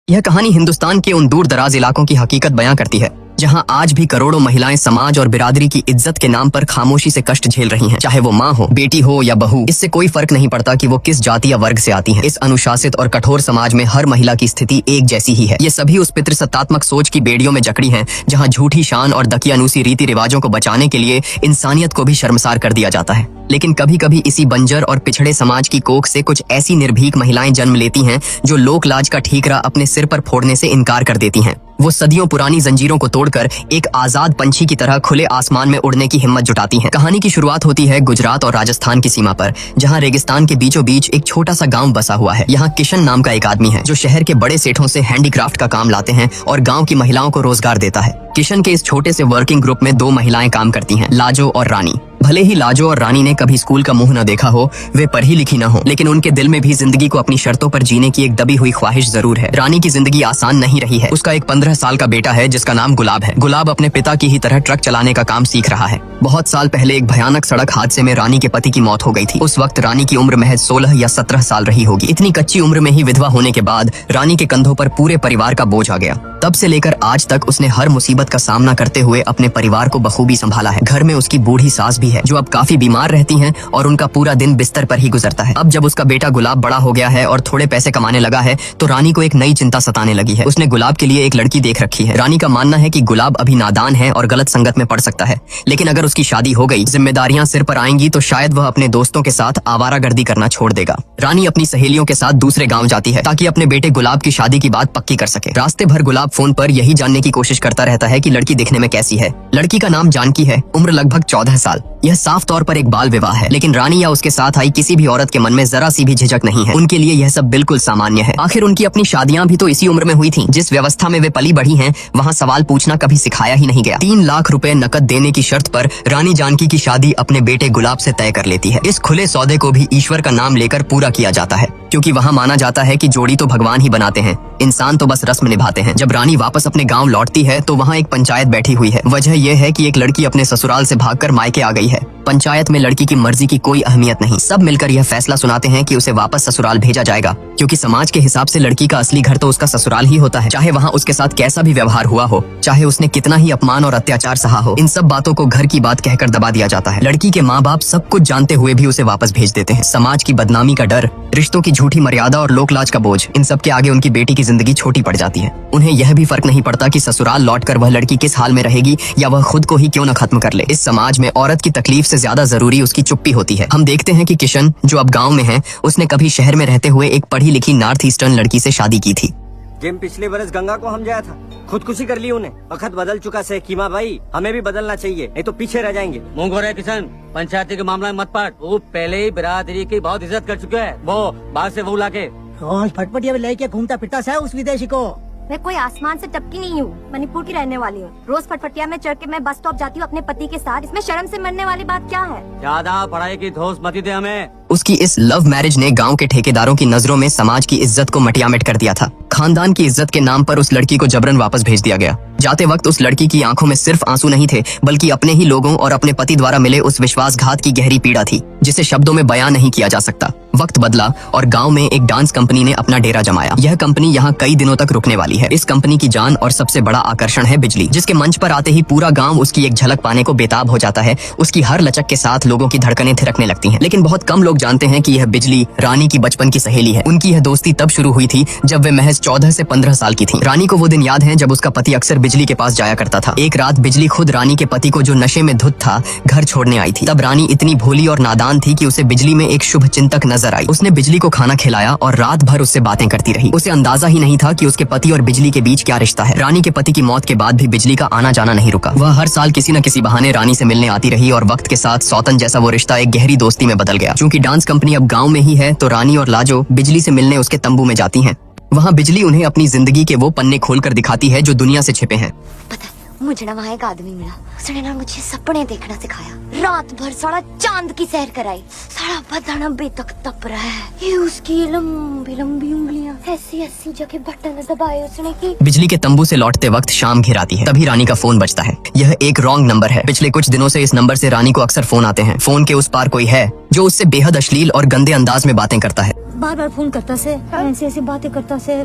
यह कहानी हिंदुस्तान के उन दूर दराज इलाकों की हकीकत बयां करती है जहां आज भी करोड़ों महिलाएं समाज और बिरादरी की इज्जत के नाम पर खामोशी से कष्ट झेल रही हैं। चाहे वो माँ हो, बेटी हो या बहू, इससे कोई फर्क नहीं पड़ता कि वो किस जाति या वर्ग से आती हैं। इस अनुशासित और कठोर समाज में हर महिला की स्थिति एक जैसी ही है। ये सभी उस पितृसत्तात्मक सोच की बेड़ियों में जकड़ी हैं जहां झूठी शान और दकियानूसी रीति रिवाजों को बचाने के लिए इंसानियत को भी शर्मसार कर दिया जाता है। लेकिन कभी कभी इसी बंजर और पिछड़े समाज की कोख से कुछ ऐसी निर्भीक महिलाएं जन्म लेती हैं जो लोक लाज का ठीकरा अपने सिर पर फोड़ने से इनकार कर देती हैं। वो सदियों पुरानी जंजीरों को तोड़कर एक आजाद पंछी की तरह खुले आसमान में उड़ने की हिम्मत जुटाती हैं। कहानी की शुरुआत होती है गुजरात और राजस्थान की सीमा पर, जहां रेगिस्तान के बीचों बीच एक छोटा सा गांव बसा हुआ है। यहाँ किशन नाम का एक आदमी है जो शहर के बड़े सेठों से हैंडीक्राफ्ट का काम लाते हैं और गाँव की महिलाओं को रोजगार देता है। किशन के इस छोटे से वर्किंग ग्रुप में दो महिलाएं काम करती हैं, लाजो और रानी। भले ही लाजो और रानी ने कभी स्कूल का मुंह न देखा हो, वे पढ़ी लिखी न हो, लेकिन उनके दिल में भी जिंदगी को अपनी शर्तों पर जीने की एक दबी हुई ख्वाहिश जरूर है। रानी की जिंदगी आसान नहीं रही है। उसका एक 15 साल का बेटा है जिसका नाम गुलाब है। गुलाब अपने पिता की ही तरह ट्रक चलाने का काम सीख रहा है। बहुत साल पहले एक भयानक सड़क हादसे में रानी के पति की मौत हो गई थी। उस वक्त रानी की उम्र महज 16 या 17 साल रही होगी। इतनी कच्ची उम्र में ही विधवा होने के बाद रानी के कंधों पर पूरे परिवार का बोझ आ गया। तब से लेकर आज तक उसने हर मुसीबत का सामना करते हुए अपने परिवार को बखूबी संभाला है। घर में उसकी बूढ़ी सास भी है जो अब काफी बीमार रहती हैं और उनका पूरा दिन बिस्तर पर ही गुजरता है। अब जब उसका बेटा गुलाब बड़ा हो गया है और थोड़े पैसे कमाने लगा है तो रानी को एक नई चिंता सताने लगी है। उसने गुलाब के लिए एक लड़की देख रखी है। रानी का मानना है कि गुलाब अभी नादान है और गलत संगत में पड़ सकता है, लेकिन अगर उसकी शादी हो गई, जिम्मेदारियां सिर पर आएंगी तो शायद वह अपने दोस्तों के साथ आवारागर्दी करना छोड़ देगा। रानी अपनी सहेलियों के साथ दूसरे गाँव जाती है ताकि अपने बेटे गुलाब की शादी की बात पक्की कर सके। रास्ते भर गुलाब फोन पर यही जानने की कोशिश करता रहता है कि लड़की दिखने में कैसी है। लड़की का नाम जानकी है, उम्र लगभग 14 साल। यह साफ तौर पर एक बाल विवाह है, लेकिन रानी या उसके साथ आई किसी भी औरत के मन में जरा सी भी झिझक नहीं है। उनके लिए यह सब बिल्कुल सामान्य है। आखिर उनकी अपनी शादियां भी तो इसी उम्र में हुई थीं। जिस व्यवस्था में वे पली बढ़ी हैं, वहाँ सवाल पूछना कभी सिखाया ही नहीं गया। 3 लाख रुपए नकद देने की शर्त पर रानी जानकी की शादी अपने बेटे गुलाब से तय कर लेती है। इस खुले सौदे को भी ईश्वर का नाम लेकर पूरा किया जाता है, क्योंकि वहाँ माना जाता है कि जोड़ी तो भगवान ही बनाते हैं, इंसान तो बस रस्म निभाते हैं। जब रानी वापस अपने गाँव लौटती है तो वहाँ एक पंचायत बैठी हुई है। वजह यह है कि एक लड़की अपने ससुराल से भागकर मायके आ गई है। पंचायत में लड़की की मर्जी की कोई अहमियत नहीं। सब मिलकर यह फैसला सुनाते हैं कि उसे वापस ससुराल भेजा जाएगा, क्योंकि समाज के हिसाब से लड़की का असली घर तो उसका ससुराल ही होता है। चाहे वहाँ उसके साथ कैसा भी व्यवहार हुआ हो, चाहे उसने कितना ही अपमान और अत्याचार सहा हो, इन सब बातों को घर की बात कहकर दबा दिया जाता है। लड़की के माँ बाप सब कुछ जानते हुए भी उसे वापस भेज देते हैं। समाज की बदनामी का डर, रिश्तों की झूठी मर्यादा और लोकलाज का बोझ, इन सब के आगे उनकी बेटी की जिंदगी छोटी पड़ जाती है। उन्हें यह भी फर्क नहीं पड़ता कि ससुराल लौटकर वह लड़की किस हाल में रहेगी या वह खुद को ही क्यों न खत्म कर ले। इस समाज में औरत की तकलीफ से ज्यादा जरूरी उसकी चुप्पी होती है। हम देखते हैं कि किशन, जो अब गाँव में है, उसने कभी शहर में रहते हुए एक पढ़ी लिखी नॉर्थ ईस्टर्न लड़की से शादी की थी। जिम पिछले बरस गंगा को हम जाया था, खुदकुशी कर ली उन्हें। वक्त बदल चुका से कीमा भाई, हमें भी बदलना चाहिए, नहीं तो पीछे रह जाएंगे। मुंह है किशन, पंचायती के मामला में मत पड़। वो पहले ही बिरादरी की बहुत इज्जत कर चुके हैं। वो बाहर से वो लाके रोज फटफटिया लेके घूमता फिरता है उस विदेशी को। मैं कोई आसमान से टपकी नहीं हूँ, मणिपुर की रहने वाली हूँ। रोज फटफटिया में चढ़ के मैं बस स्टॉप जाती हूँ अपने पति के साथ। इसमें शर्म से मरने वाली बात क्या है? ज्यादा पढ़ाई की धोस मत दे हमें। उसकी इस लव मैरिज ने गांव के ठेकेदारों की नजरों में समाज की इज्जत को मटियामेट कर दिया था। खानदान की इज्जत के नाम पर उस लड़की को जबरन वापस भेज दिया गया। जाते वक्त उस लड़की की आंखों में सिर्फ आंसू नहीं थे, बल्कि अपने ही लोगों और अपने पति द्वारा मिले उस विश्वासघात की गहरी पीड़ा थी, जिसे शब्दों में बयां नहीं किया जा सकता। वक्त बदला और गांव में एक डांस कंपनी ने अपना डेरा जमाया। यह कंपनी यहाँ कई दिनों तक रुकने वाली है। इस कंपनी की जान और सबसे बड़ा आकर्षण है बिजली, जिसके मंच पर आते ही पूरा गांव उसकी एक झलक पाने को बेताब हो जाता है। उसकी हर लचक के साथ लोगों की धड़कनें थिरकने लगती हैं। लेकिन बहुत कम लोग जानते हैं कि यह बिजली रानी की बचपन की सहेली है। उनकी यह दोस्ती तब शुरू हुई थी जब वे महज 14 से 15 साल की थी। रानी को वो दिन याद है जब उसका पति अक्सर बिजली के पास जाया करता था। एक रात बिजली खुद रानी के पति को, जो नशे में धुत था, घर छोड़ने आई थी। तब रानी इतनी भोली और नादान थी कि उसे बिजली में एक शुभ चिंतक नजर आई। उसने बिजली को खाना खिलाया और रात भर उससे बातें करती रही। उसे अंदाजा ही नहीं था कि उसके पति और बिजली के बीच क्या रिश्ता है। रानी के पति की मौत के बाद भी बिजली का आना जाना नहीं रुका। वह हर साल किसी न किसी बहाने रानी से मिलने आती रही और वक्त के साथ सौतन जैसा वो रिश्ता एक गहरी दोस्ती में बदल गया। चूंकि डांस कंपनी अब गाँव में ही है तो रानी और लाजो बिजली से मिलने उसके तंबू में जाती हैं। वहाँ बिजली उन्हें अपनी जिंदगी के वो पन्ने खोलकर दिखाती है जो दुनिया से छिपे हैं। पता है, मुझे ना वहाँ एक आदमी मिला, उसने ना मुझे सपने देखना सिखाया। रात भर सारा चांद की सैर कराई। सारा बदन बेतक तप रहा है। ये उसकी लंबी लंबी उंगलियां, ऐसी ऐसी जगह बटन दबाए उसने की। बिजली के तंबू से लौटते वक्त शाम घिर आती है। तभी रानी का फोन बजता है। यह एक रॉन्ग नंबर है। पिछले कुछ दिनों से इस नंबर से रानी को अक्सर फोन आते हैं। फोन के उस पार कोई है जो उससे बेहद अश्लील और गंदे अंदाज में बातें करता है। बार बार फोन करता से, ऐसे ऐसे बातें करता से,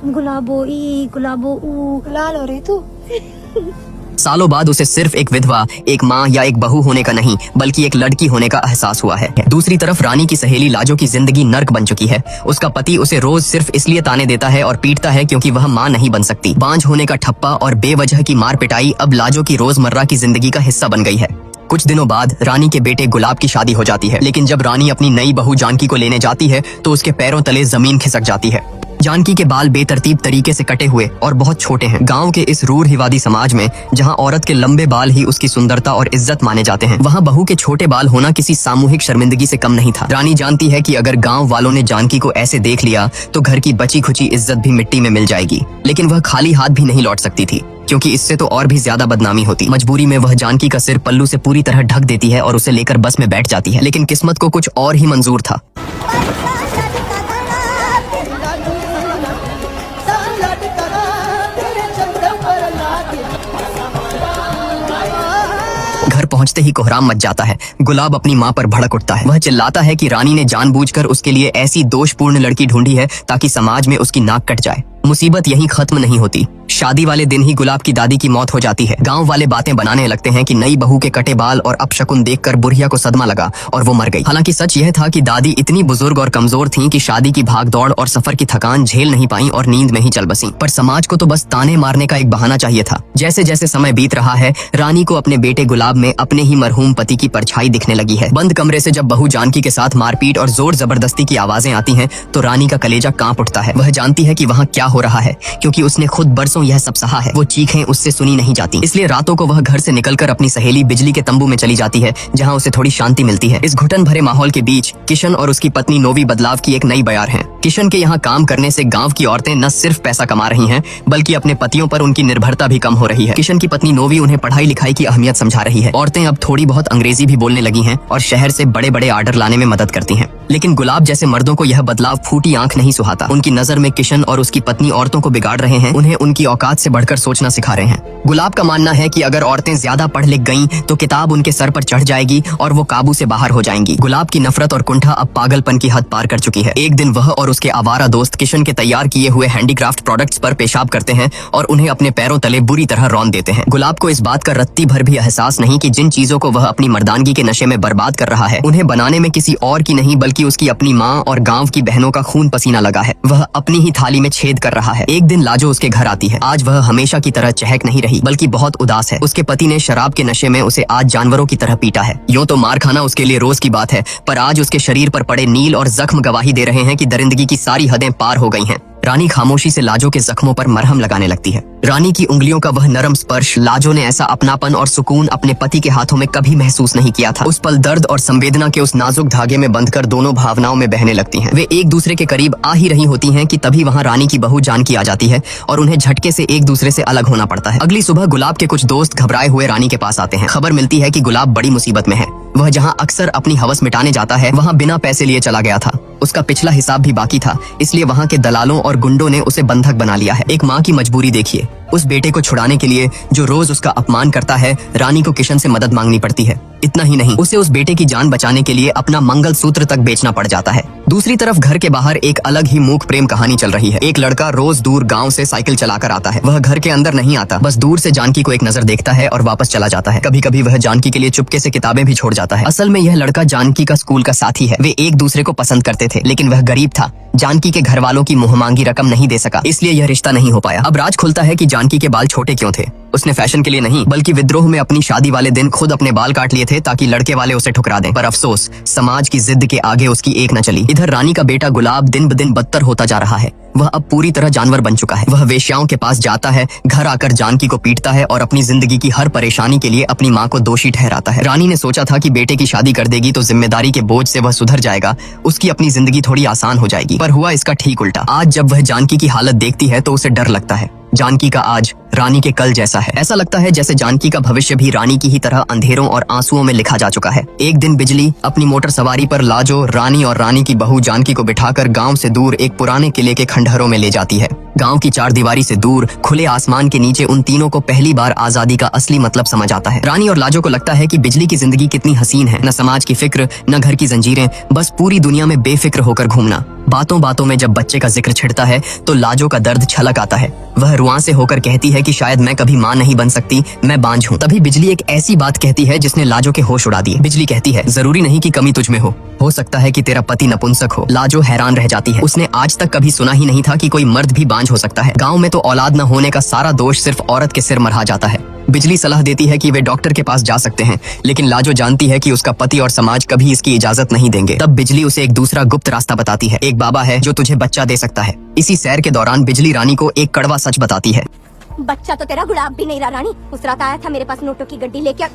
गुलाबो ई गुलाबो ऊ, लाल हो रही तू। सालों बाद उसे सिर्फ एक विधवा, एक माँ या एक बहू होने का नहीं बल्कि एक लड़की होने का एहसास हुआ है। दूसरी तरफ रानी की सहेली लाजो की जिंदगी नर्क बन चुकी है। उसका पति उसे रोज सिर्फ इसलिए ताने देता है और पीटता है क्योंकि वह माँ नहीं बन सकती। बांझ होने का ठप्पा और बेवजह की मार पिटाई अब लाजो की रोजमर्रा की जिंदगी का हिस्सा बन गई है। कुछ दिनों बाद रानी के बेटे गुलाब की शादी हो जाती है, लेकिन जब रानी अपनी नई बहू जानकी को लेने जाती है तो उसके पैरों तले जमीन खिसक जाती है। जानकी के बाल बेतरतीब तरीके से कटे हुए और बहुत छोटे हैं। गांव के इस रूढ़िवादी समाज में जहां औरत के लंबे बाल ही उसकी सुंदरता और इज्जत माने जाते हैं, वहां बहू के छोटे बाल होना किसी सामूहिक शर्मिंदगी से कम नहीं था। रानी जानती है कि अगर गांव वालों ने जानकी को ऐसे देख लिया तो घर की बची खुची इज्जत भी मिट्टी में मिल जाएगी। लेकिन वह खाली हाथ भी नहीं लौट सकती थी, क्योंकि इससे तो और भी ज्यादा बदनामी होती। मजबूरी में वह जानकी का सिर पल्लू से पूरी तरह ढक देती है और उसे लेकर बस में बैठ जाती है। लेकिन किस्मत को कुछ और ही मंजूर था। घर पहुंचते ही कोहराम मच जाता है। गुलाब अपनी माँ पर भड़क उठता है। वह चिल्लाता है कि रानी ने जानबूझकर उसके लिए ऐसी दोषपूर्ण लड़की ढूंढी है ताकि समाज में उसकी नाक कट जाए। मुसीबत यहीं खत्म नहीं होती। शादी वाले दिन ही गुलाब की दादी की मौत हो जाती है। गांव वाले बातें बनाने लगते हैं कि नई बहू के कटे बाल और अपशकुन देखकर बुढ़िया को सदमा लगा और वो मर गई। हालांकि सच यह था कि दादी इतनी बुजुर्ग और कमजोर थीं कि शादी की भागदौड़ और सफर की थकान झेल नहीं पाई और नींद में ही चल बसी। पर समाज को तो बस ताने मारने का एक बहाना चाहिए था। जैसे जैसे समय बीत रहा है, रानी को अपने बेटे गुलाब में अपने ही मरहूम पति की परछाई दिखने लगी है। बंद कमरे से जब बहू जानकी के साथ मारपीट और जोर जबरदस्ती की आवाजें आती हैं, तो रानी का कलेजा कांप उठता है। वह जानती है कि वहाँ क्या हो रहा है, क्योंकि उसने खुद बरसों यह सब सहा है। वो चीखें उससे सुनी नहीं जाती, इसलिए रातों को वह घर से निकलकर अपनी सहेली बिजली के तंबू में चली जाती है, जहाँ उसे थोड़ी शांति मिलती है। इस घुटन भरे माहौल के बीच किशन और उसकी पत्नी नोवी बदलाव की एक नई बयार हैं। किशन के यहाँ काम करने से गांव की औरतें न सिर्फ पैसा कमा रही हैं, बल्कि अपने पतियों पर उनकी निर्भरता भी कम हो रही है। किशन की पत्नी नोवी उन्हें पढ़ाई लिखाई की अहमियत समझा रही है। औरतें अब थोड़ी बहुत अंग्रेजी भी बोलने लगी हैं और शहर से बड़े बड़े आर्डर लाने में मदद करती हैं। लेकिन गुलाब जैसे मर्दों को यह बदलाव फूटी आंख नहीं सुहाता। उनकी नजर में किशन और उसकी पत्नी औरतों को बिगाड़ रहे हैं, उन्हें उनकी औकात से बढ़कर सोचना सिखा रहे हैं। गुलाब का मानना है कि अगर औरतें ज्यादा पढ़ लिख गईं, तो किताब उनके सर पर चढ़ जाएगी और वो काबू से बाहर हो जाएंगी। गुलाब की नफरत और कुंठा अब पागलपन की हद पार कर चुकी है। एक दिन वह और उसके आवारा दोस्त किशन के तैयार किए हुए हैंडीक्राफ्ट प्रोडक्ट्स पर पेशाब करते हैं और उन्हें अपने पैरों तले बुरी तरह रौंद देते हैं। गुलाब को इस बात का रत्ती भर भी एहसास नहीं कि जिन चीजों को वह अपनी मर्दानगी के नशे में बर्बाद कर रहा है, उन्हें बनाने में किसी और की नहीं बल्कि उसकी अपनी माँ और गांव की बहनों का खून पसीना लगा है। वह अपनी ही थाली में छेद कर रहा है। एक दिन लाजो उसके घर आती है। आज वह हमेशा की तरह चहक नहीं रही, बल्कि बहुत उदास है। उसके पति ने शराब के नशे में उसे आज जानवरों की तरह पीटा है। यूं तो मार खाना उसके लिए रोज की बात है, पर आज उसके शरीर पर पड़े नील और जख्म गवाही दे रहे हैं कि दरिंदगी की सारी हदें पार हो गई हैं। रानी खामोशी से लाजो के जख्मों पर मरहम लगाने लगती है। रानी की उंगलियों का वह नरम स्पर्श, लाजो ने ऐसा अपनापन और सुकून अपने पति के हाथों में कभी महसूस नहीं किया था। उस पल दर्द और संवेदना के उस नाजुक धागे में बंधकर दोनों भावनाओं में बहने लगती हैं। वे एक दूसरे के करीब आ ही रही होती हैं कि तभी वहाँ रानी की बहू जानकी आ जाती है और उन्हें झटके से एक दूसरे से अलग होना पड़ता है। अगली सुबह गुलाब के कुछ दोस्त घबराए हुए रानी के पास आते हैं। खबर मिलती है कि गुलाब बड़ी मुसीबत में है। वह जहाँ अक्सर अपनी हवस मिटाने जाता है, वहाँ बिना पैसे लिए चला गया था। उसका पिछला हिसाब भी बाकी था, इसलिए वहाँ के दलालों और गुंडों ने उसे बंधक बना लिया है। एक माँ की मजबूरी देखिए। उस बेटे को छुड़ाने के लिए जो रोज उसका अपमान करता है, रानी को किशन से मदद मांगनी पड़ती है। इतना ही नहीं, उसे उस बेटे की जान बचाने के लिए अपना मंगलसूत्र तक बेचना पड़ जाता है। दूसरी तरफ घर के बाहर एक अलग ही मूक प्रेम कहानी चल रही है। एक लड़का रोज दूर गांव से साइकिल चलाकर आता है। वह घर के अंदर नहीं आता, बस दूर से जानकी को एक नजर देखता है और वापस चला जाता है। कभी कभी वह जानकी के लिए चुपके से किताबें भी छोड़ जाता है। असल में यह लड़का जानकी का स्कूल का साथी है। वे एक दूसरे को पसंद करते थे, लेकिन वह गरीब था। जानकी के घर वालों की मुंहमांगी रकम नहीं दे सका, इसलिए यह रिश्ता नहीं हो पाया। अब राज खुलता है कि जानकी के बाल छोटे क्यों थे। उसने फैशन के लिए नहीं, बल्कि विद्रोह में अपनी शादी वाले दिन खुद अपने बाल काट लिए थे ताकि लड़के वाले उसे ठुकरा दें। पर अफसोस, समाज की जिद के आगे उसकी एक न चली। इधर रानी का बेटा गुलाब दिन ब दिन बदतर होता जा रहा है। वह अब पूरी तरह जानवर बन चुका है। वह वेश्याओं के पास जाता है, घर आकर जानकी को पीटता है और अपनी जिंदगी की हर परेशानी के लिए अपनी माँ को दोषी ठहराता है। रानी ने सोचा था कि बेटे की शादी कर देगी तो जिम्मेदारी के बोझ से वह सुधर जाएगा, उसकी अपनी जिंदगी थोड़ी आसान हो जाएगी। पर हुआ इसका ठीक उल्टा। आज जब वह जानकी की हालत देखती है तो उसे डर लगता है। जानकी का आज रानी के कल जैसा है। ऐसा लगता है जैसे जानकी का भविष्य भी रानी की ही तरह अंधेरों और आंसुओं में लिखा जा चुका है। एक दिन बिजली अपनी मोटर सवारी पर लाजो, रानी और रानी की बहू जानकी को बिठाकर गांव से दूर एक पुराने किले के खंडहरों में ले जाती है। गांव की चार दीवारी से दूर खुले आसमान के नीचे उन तीनों को पहली बार आजादी का असली मतलब समझ आता है। रानी और लाजो को लगता है कि बिजली की जिंदगी कितनी हसीन है, न समाज की फिक्र, न घर की जंजीरें, बस पूरी दुनिया में बेफिक्र होकर घूमना। बातों बातों में जब बच्चे का जिक्र छिड़ता है तो लाजो का दर्द छलक आता है। वह रुआं से होकर कहती है कि शायद मैं कभी मां नहीं बन सकती, मैं बांझ हूँ। तभी बिजली एक ऐसी बात कहती है जिसने लाजो के होश उड़ा दिए। बिजली कहती है, जरूरी नहीं कि कमी तुझ में हो सकता है कि तेरा पति नपुंसक हो। लाजो हैरान रह जाती है। उसने आज तक कभी सुना ही नहीं था कि कोई मर्द भी बांझ हो सकता है। गाँव में तो औलाद न होने का सारा दोष सिर्फ औरत के सिर मरहा जाता है। बिजली सलाह देती है कि वे डॉक्टर के पास जा सकते हैं, लेकिन लाजो जानती है कि उसका पति और समाज कभी इसकी इजाजत नहीं देंगे। तब बिजली उसे एक दूसरा गुप्त रास्ता बताती है। एक बाबा है जो तुझे बच्चा दे सकता है। इसी सैर के दौरान बिजली रानी को एक कड़वा सच बताती है। बच्चा तो तेरा गुलाब भी नहीं रहा रानी। उस रात आया था मेरे पास नोटों की गड्डी लेकर,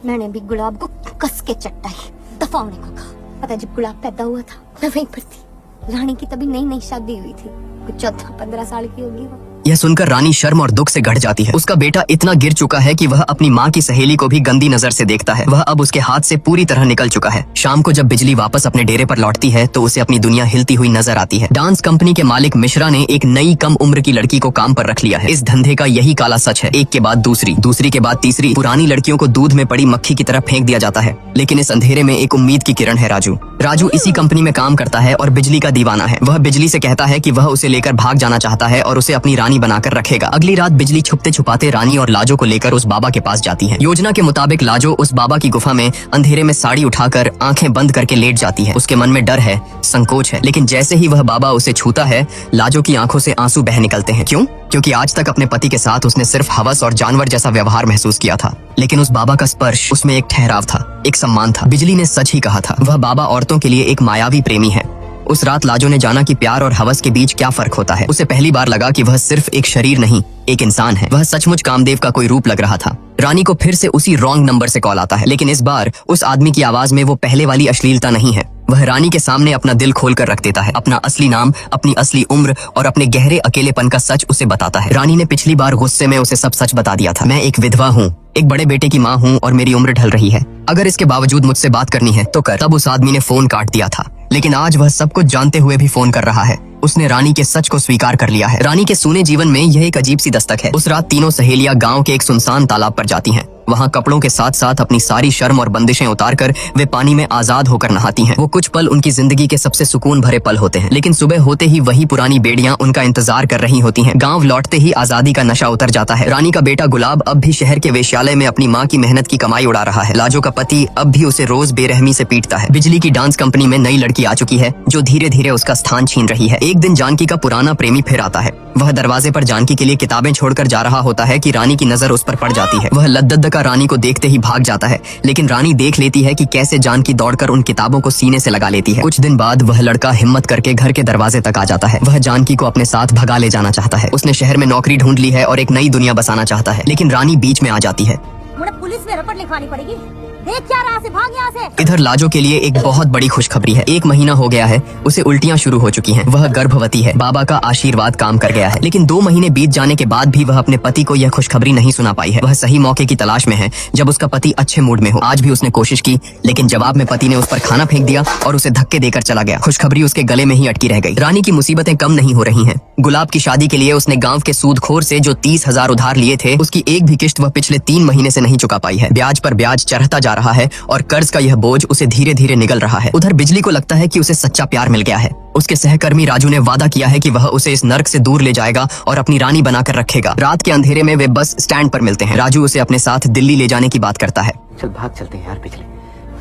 मैंने भी गुलाब को कस के चट्टाई दफा होने को कहा। पता जब गुलाब पैदा हुआ था मैं वहीं पर थी। रानी की तभी नई नई शादी हुई थी, कुछ 14-15 साल की होगी वो। यह सुनकर रानी शर्म और दुख से गड़ जाती है। उसका बेटा इतना गिर चुका है कि वह अपनी माँ की सहेली को भी गंदी नजर से देखता है। वह अब उसके हाथ से पूरी तरह निकल चुका है। शाम को जब बिजली वापस अपने डेरे पर लौटती है तो उसे अपनी दुनिया हिलती हुई नजर आती है। डांस कंपनी के मालिक मिश्रा ने एक नई कम उम्र की लड़की को काम पर रख लिया है। इस धंधे का यही काला सच है। एक के बाद दूसरी, दूसरी के बाद तीसरी पुरानी लड़कियों को दूध में पड़ी मक्खी की तरह फेंक दिया जाता है। लेकिन इस अंधेरे में एक उम्मीद की किरण है। राजू इसी कंपनी में काम करता है और बिजली का दीवाना है। वह बिजली से कहता है कि वह उसे लेकर भाग जाना चाहता है और उसे अपनी रानी बनाकर रखेगा। अगली रात बिजली छुपते छुपाते रानी और लाजो को लेकर उस बाबा के पास जाती है। योजना के मुताबिक लाजो उस बाबा की गुफा में अंधेरे में साड़ी उठाकर आंखें बंद करके लेट जाती है। उसके मन में डर है, संकोच है, लेकिन जैसे ही वह बाबा उसे छूता है लाजो की आंखों से आंसू बह निकलते हैं। क्यों? क्योंकि आज तक अपने पति के साथ उसने सिर्फ हवस और जानवर जैसा व्यवहार महसूस किया था, लेकिन उस बाबा का स्पर्श उसमें एक ठहराव था, एक सम्मान था। बिजली ने सच ही कहा था, वह बाबा औरतों के लिए एक मायावी प्रेमी है। उस रात लाजो ने जाना कि प्यार और हवस के बीच क्या फर्क होता है। उसे पहली बार लगा कि वह सिर्फ एक शरीर नहीं, एक इंसान है। वह सचमुच कामदेव का कोई रूप लग रहा था। रानी को फिर से उसी रॉन्ग नंबर से कॉल आता है, लेकिन इस बार उस आदमी की आवाज में वो पहले वाली अश्लीलता नहीं है। वह रानी के सामने अपना दिल खोलकर रख देता है, अपना असली नाम, अपनी असली उम्र और अपने गहरे अकेलेपन का सच उसे बताता है। रानी ने पिछली बार गुस्से में उसे सब सच बता दिया था। मैं एक विधवा हूँ, एक बड़े बेटे की माँ हूँ और मेरी उम्र ढल रही है। अगर इसके बावजूद मुझसे बात करनी है तो कर। तब उस आदमी ने फोन काट दिया था, लेकिन आज वह सब कुछ जानते हुए भी फोन कर रहा है। उसने रानी के सच को स्वीकार कर लिया है। रानी के सूने जीवन में यह एक अजीब सी दस्तक है। उस रात तीनों सहेलियां गांव के एक सुनसान तालाब पर जाती हैं। वहाँ कपड़ों के साथ साथ अपनी सारी शर्म और बंदिशें उतारकर वे पानी में आजाद होकर नहाती हैं। वो कुछ पल उनकी जिंदगी के सबसे सुकून भरे पल होते हैं, लेकिन सुबह होते ही वही पुरानी बेड़ियां उनका इंतजार कर रही होती हैं। गांव लौटते ही आजादी का नशा उतर जाता है। रानी का बेटा गुलाब अब भी शहर के वेश्यालय में अपनी माँ की मेहनत की कमाई उड़ा रहा है। लाजो का पति अब भी उसे रोज बेरहमी से पीटता है। बिजली की डांस कंपनी में नई लड़की आ चुकी है जो धीरे धीरे उसका स्थान छीन रही है। एक दिन जानकी का पुराना प्रेमी फिर आता है। वह दरवाजे पर जानकी के लिए किताबें छोड़कर जा रहा होता है कि रानी की नजर उस पर पड़ जाती है। वह लद्दद्द का रानी को देखते ही भाग जाता है, लेकिन रानी देख लेती है कि कैसे जानकी दौड़कर उन किताबों को सीने से लगा लेती है। कुछ दिन बाद वह लड़का हिम्मत करके घर के दरवाजे तक आ जाता है। वह जानकी को अपने साथ भगा ले जाना चाहता है। उसने शहर में नौकरी ढूंढ ली है और एक नई दुनिया बसाना चाहता है, लेकिन रानी बीच में आ जाती है। मुझे पुलिस में रिपोर्ट लिखवानी पड़ेगी। देख क्या रहा से, भाग यहाँ से। इधर लाजो के लिए एक बहुत बड़ी खुशखबरी है। 1 महीना हो गया है, उसे उल्टियां शुरू हो चुकी हैं। वह गर्भवती है। बाबा का आशीर्वाद काम कर गया है, लेकिन 2 महीने बीत जाने के बाद भी वह अपने पति को यह खुशखबरी नहीं सुना पाई है। वह सही मौके की तलाश में है जब उसका पति अच्छे मूड में हो। आज भी उसने कोशिश की, लेकिन जवाब में पति ने उस पर खाना फेंक दिया और उसे धक्के देकर चला गया। खुशखबरी उसके गले में ही अटकी रह गई। रानी की मुसीबतें कम नहीं हो रही हैं। गुलाब की शादी के लिए उसने गांव के सूदखोर से जो 30,000 उधार लिए थे, उसकी एक भी किश्त वह पिछले 3 महीने से नहीं चुका पाई है। ब्याज पर ब्याज चढ़ता जा रहा है और कर्ज का यह बोझ उसे धीरे धीरे निगल रहा है। उधर बिजली को लगता है कि उसे सच्चा प्यार मिल गया है। उसके सहकर्मी राजू ने वादा किया है कि वह उसे इस नर्क से दूर ले जाएगा और अपनी रानी बनाकर रखेगा। रात के अंधेरे में वे बस स्टैंड पर मिलते हैं। राजू उसे अपने साथ दिल्ली ले जाने की बात करता है। चल भाग चलते हैं यार बिजली,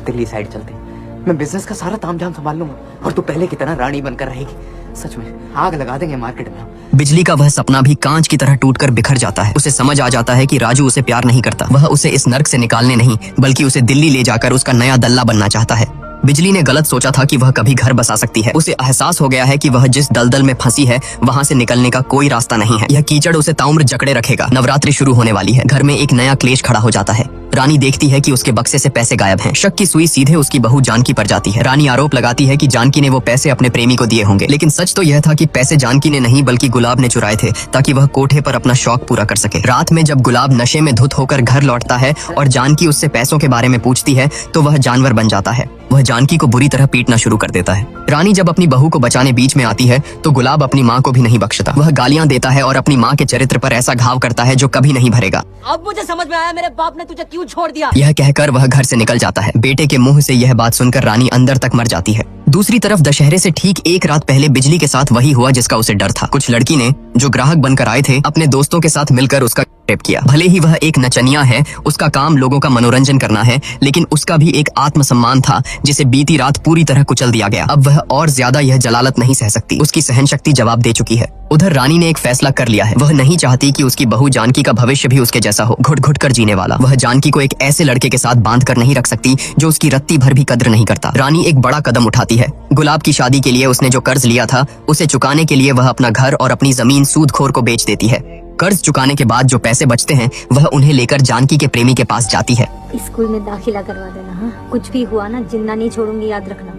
दिल्ली साइड चलते हैं। मैं बिजनेस का सारा तामझाम संभाल लूंगा और तू पहले की तरह रानी बनकर रहेगी। सच में आग लगा देंगे मार्केट में। बिजली का वह सपना भी कांच की तरह टूटकर बिखर जाता है। उसे समझ आ जाता है कि राजू उसे प्यार नहीं करता। वह उसे इस नर्क से निकालने नहीं, बल्कि उसे दिल्ली ले जाकर उसका नया दल्ला बनना चाहता है। बिजली ने गलत सोचा था कि वह कभी घर बसा सकती है। उसे एहसास हो गया है कि वह जिस दलदल में फंसी है वहाँ से निकलने का कोई रास्ता नहीं है। यह कीचड़ उसे ताउम्र जकड़े रखेगा। नवरात्रि शुरू होने वाली है। घर में एक नया क्लेश खड़ा हो जाता है। रानी देखती है कि उसके बक्से से पैसे गायब हैं। शक की सुई सीधे उसकी बहू जानकी पर जाती है। रानी आरोप लगाती है कि जानकी ने वो पैसे अपने प्रेमी को दिए होंगे, लेकिन सच तो यह था कि पैसे जानकी ने नहीं बल्कि गुलाब ने चुराए थे ताकि वह कोठे पर अपना शौक पूरा कर सके। रात में जब गुलाब नशे में धुत होकर घर लौटता है और जानकी उससे पैसों के बारे में पूछती है तो वह जानवर बन जाता है। वह जानकी को बुरी तरह पीटना शुरू कर देता है। रानी जब अपनी बहू को बचाने बीच में आती है तो गुलाब अपनी माँ को भी नहीं बख्शता। वह गालियाँ देता है और अपनी माँ के चरित्र पर ऐसा घाव करता है जो कभी नहीं भरेगा। अब मुझे समझ में आया मेरे बाप ने तुझे क्यों छोड़ दिया। यह कहकर वह घर से निकल जाता है। बेटे के मुंह से यह बात सुनकर रानी अंदर तक मर जाती है। दूसरी तरफ दशहरे से ठीक एक रात पहले बिजली के साथ वही हुआ जिसका उसे डर था। कुछ लड़की ने जो ग्राहक बनकर आए थे अपने दोस्तों के साथ मिलकर उसका रेप किया। भले ही वह एक नचनिया है, उसका काम लोगों का मनोरंजन करना है, लेकिन उसका भी एक आत्मसम्मान था जिसे बीती रात पूरी तरह कुचल दिया गया। अब वह और ज्यादा यह जलालत नहीं सह सकती। उसकी सहन शक्ति जवाब दे चुकी है। उधर रानी ने एक फैसला कर लिया है। वह नहीं चाहती कि उसकी बहू जानकी का भविष्य भी उसके जैसा हो, घुट घुट कर जीने वाला। वह जानकी को एक ऐसे लड़के के साथ बांध कर नहीं रख सकती जो उसकी रत्ती भर भी कद्र नहीं करता। रानी एक बड़ा कदम उठाती है। गुलाब की शादी के लिए उसने जो कर्ज लिया था उसे चुकाने के लिए वह अपना घर और अपनी जमीन सूदखोर को बेच देती है। कर्ज चुकाने के बाद जो पैसे बचते हैं वह उन्हें लेकर जानकी के प्रेमी के पास जाती है। स्कूल में दाखिला करवा देना। हाँ, कुछ भी हुआ ना जिंदा नहीं छोड़ूंगी, याद रखना।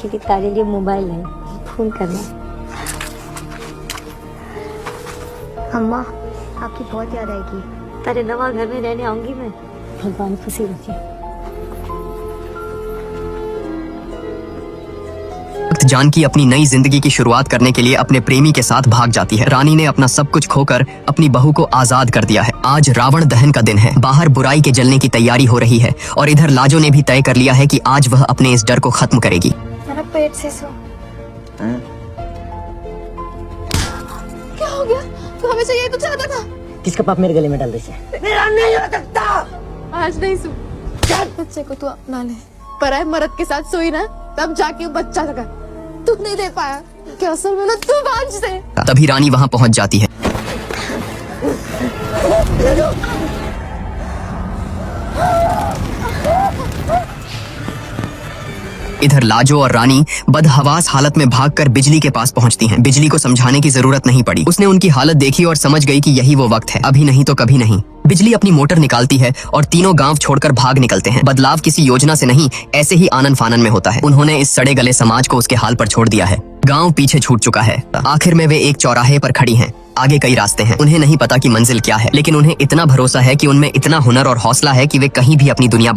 ये तारे लिए मोबाइल है, फोन करना। अम्मा आपकी बहुत याद आएगी। तेरे नवा घर में रहने आऊंगी मैं। भगवान खुशी रखे। जानकी अपनी नई जिंदगी की शुरुआत करने के लिए अपने प्रेमी के साथ भाग जाती है। रानी ने अपना सब कुछ खोकर अपनी बहू को आजाद कर दिया है। आज रावण दहन का दिन है। बाहर बुराई के जलने की तैयारी हो रही है और इधर लाजो ने भी तय कर लिया है कि आज वह अपने इस डर को खत्म करेगी। मेरा पेट से सो। क्या हो गया? तू हमेशा यही तो चाहता था। किसका पाप मेरे गले में डाल दे। मेरा नहीं हो सकता। आज नहीं सु बच्चे को तू अपना ले। पराए मर्द के साथ सोई ना तब जाके बच्चा लगा। तू नहीं दे पाया क्या? असल में ना तू बांझ से। तभी रानी वहाँ पहुँच जाती है। इधर लाजो और रानी बदहवास हालत में भागकर बिजली के पास पहुंचती हैं। बिजली को समझाने की जरूरत नहीं पड़ी। उसने उनकी हालत देखी और समझ गई कि यही वो वक्त है, अभी नहीं तो कभी नहीं। बिजली अपनी मोटर निकालती है और तीनों गांव छोड़कर भाग निकलते हैं। बदलाव किसी योजना से नहीं, ऐसे ही आनन फानन में होता है। उन्होंने इस सड़े गले समाज को उसके हाल पर छोड़ दिया है। गांव पीछे छूट चुका है। आखिर में वे एक चौराहे पर खड़ी हैं। आगे कई रास्ते हैं। उन्हें नहीं पता कि मंजिल क्या है, लेकिन उन्हें इतना भरोसा है कि उनमें इतना हुनर और हौसला है कि वे कहीं भी अपनी दुनिया